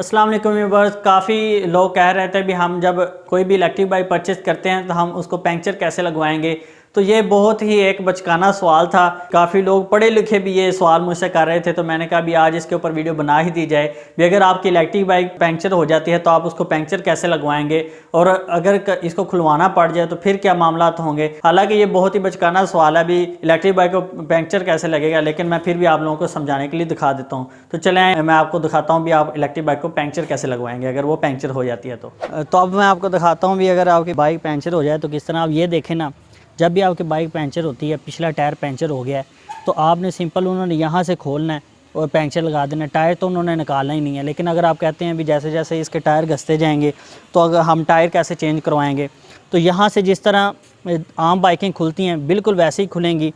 अस्सलाम वालेकुम व्यूअर्स। काफ़ी लोग कह रहे थे भी हम जब कोई भी इलेक्ट्रिक बाइक परचेज़ करते हैं तो हम उसको पंक्चर कैसे लगवाएंगे। तो ये बहुत ही एक बचकाना सवाल था। काफ़ी लोग पढ़े लिखे भी ये सवाल मुझसे कर रहे थे, तो मैंने कहा भी आज इसके ऊपर वीडियो बना ही दी जाए भी अगर आपकी इलेक्ट्रिक बाइक पंक्चर हो जाती है तो आप उसको पंक्चर कैसे लगवाएंगे, और अगर इसको खुलवाना पड़ जाए तो फिर क्या मामला होंगे। हालांकि ये बहुत ही बचकाना सवाल है भी इलेक्ट्रिक बाइक को पंक्चर कैसे लगेगा, लेकिन मैं फिर भी आप लोगों को समझाने के लिए दिखा देता हूँ। तो चलें मैं आपको दिखाता हूँ भी आप इलेक्ट्रिक बाइक को पंक्चर कैसे लगवाएंगे अगर वो पंक्चर हो जाती है। तो अब मैं आपको दिखाता हूँ भी अगर आपकी बाइक पंक्चर हो जाए तो किस तरह। आप ये देखें ना, जब भी आपकी बाइक पंक्चर होती है, पिछला टायर पंक्चर हो गया है, तो आपने सिंपल उन्होंने यहाँ से खोलना है और पंक्चर लगा देना। टायर तो उन्होंने निकालना ही नहीं है। लेकिन अगर आप कहते हैं भी जैसे जैसे इसके टायर घसते जाएंगे तो अगर हम टायर कैसे चेंज करवाएंगे, तो यहाँ से जिस तरह आम बाइकें खुलती हैं बिल्कुल वैसे ही खुलेंगी।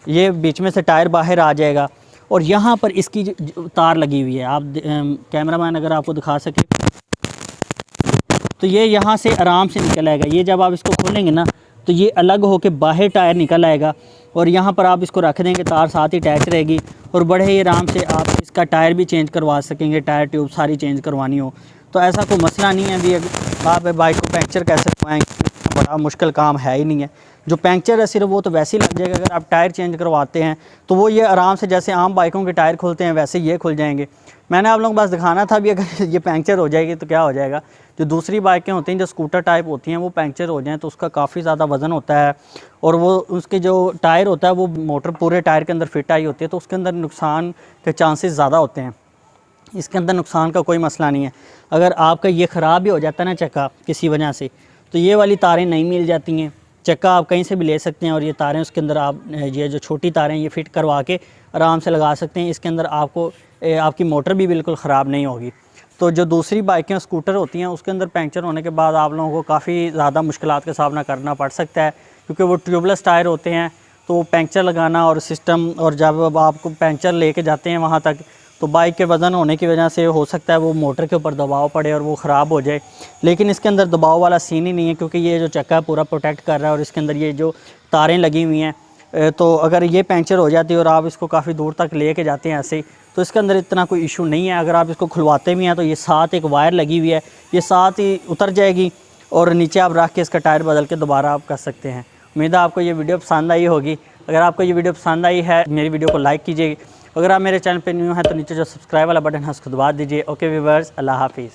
ये बीच में से टायर बाहर आ जाएगा और यहाँ पर इसकी तार लगी हुई है। आप कैमरामैन अगर आपको दिखा सके तो ये यहाँ से आराम से निकल आएगा। ये जब आप इसको खोलेंगे ना तो ये अलग होके बाहर टायर निकल आएगा और यहाँ पर आप इसको रख देंगे, तार साथ ही अटैच रहेगी और बड़े ही आराम से आप इसका टायर भी चेंज करवा सकेंगे। टायर ट्यूब सारी चेंज करवानी हो तो ऐसा कोई मसला नहीं है भी आप बाइक को पंक्चर कैसे करवाएंगे, बड़ा मुश्किल काम है ही नहीं है। जो पंक्चर है सिर्फ वो तो वैसे ही लग जाएगा। अगर आप टायर चेंज करवाते हैं तो वो ये आराम से जैसे आम बाइकों के टायर खुलते हैं वैसे ये खुल जाएंगे। मैंने आप लोगों को बस दिखाना था भी अगर ये पंक्चर हो जाएगी तो क्या हो जाएगा। जो दूसरी बाइकें होती हैं जो स्कूटर टाइप होती हैं वो पंक्चर हो जाएँ तो उसका काफ़ी ज़्यादा वज़न होता है और वो उसके जो टायर होता है वो मोटर पूरे टायर के अंदर फिट आई होती है, तो उसके अंदर नुकसान के चांसेस ज़्यादा होते हैं। इसके अंदर नुकसान का कोई मसला नहीं है। अगर आपका ये ख़राब भी हो जाता है ना चक्का किसी वजह से, तो ये वाली तारें नहीं मिल जाती हैं। चक्का आप कहीं से भी ले सकते हैं और ये तारें उसके अंदर आप ये जो छोटी तारें ये फिट करवा के आराम से लगा सकते हैं। इसके अंदर आपको आपकी मोटर भी बिल्कुल ख़राब नहीं होगी। तो जो दूसरी बाइकें स्कूटर होती हैं उसके अंदर पंक्चर होने के बाद आप लोगों को काफ़ी ज़्यादा मुश्किलात का सामना करना पड़ सकता है, क्योंकि वो ट्यूबलेस टायर होते हैं। तो पंक्चर लगाना और सिस्टम, और जब आपको पंक्चर लेके जाते हैं वहाँ तक तो बाइक के वज़न होने की वजह से हो सकता है वो मोटर के ऊपर दबाव पड़े और वो ख़राब हो जाए। लेकिन इसके अंदर दबाव वाला सीन ही नहीं है, क्योंकि ये जो चक्का है पूरा प्रोटेक्ट कर रहा है और इसके अंदर ये जो तारें लगी हुई हैं। तो अगर ये पंक्चर हो जाती है और आप इसको काफ़ी दूर तक ले के जाते हैं ऐसे, तो इसके अंदर इतना कोई इशू नहीं है। अगर आप इसको खुलवाते भी हैं तो ये साथ एक वायर लगी हुई है, ये साथ ही उतर जाएगी और नीचे आप रख के इसका टायर बदल के दोबारा आप कर सकते हैं। उम्मीद है आपको ये वीडियो पसंद आई होगी। अगर आपको ये वीडियो पसंद आई है मेरी वीडियो को लाइक कीजिए। अगर आप मेरे चैनल पर न्यू हैं तो नीचे जो सब्सक्राइब वाला बटन है उसको दबा दीजिए। ओके व्यूअर्स, अल्लाह हाफिज़।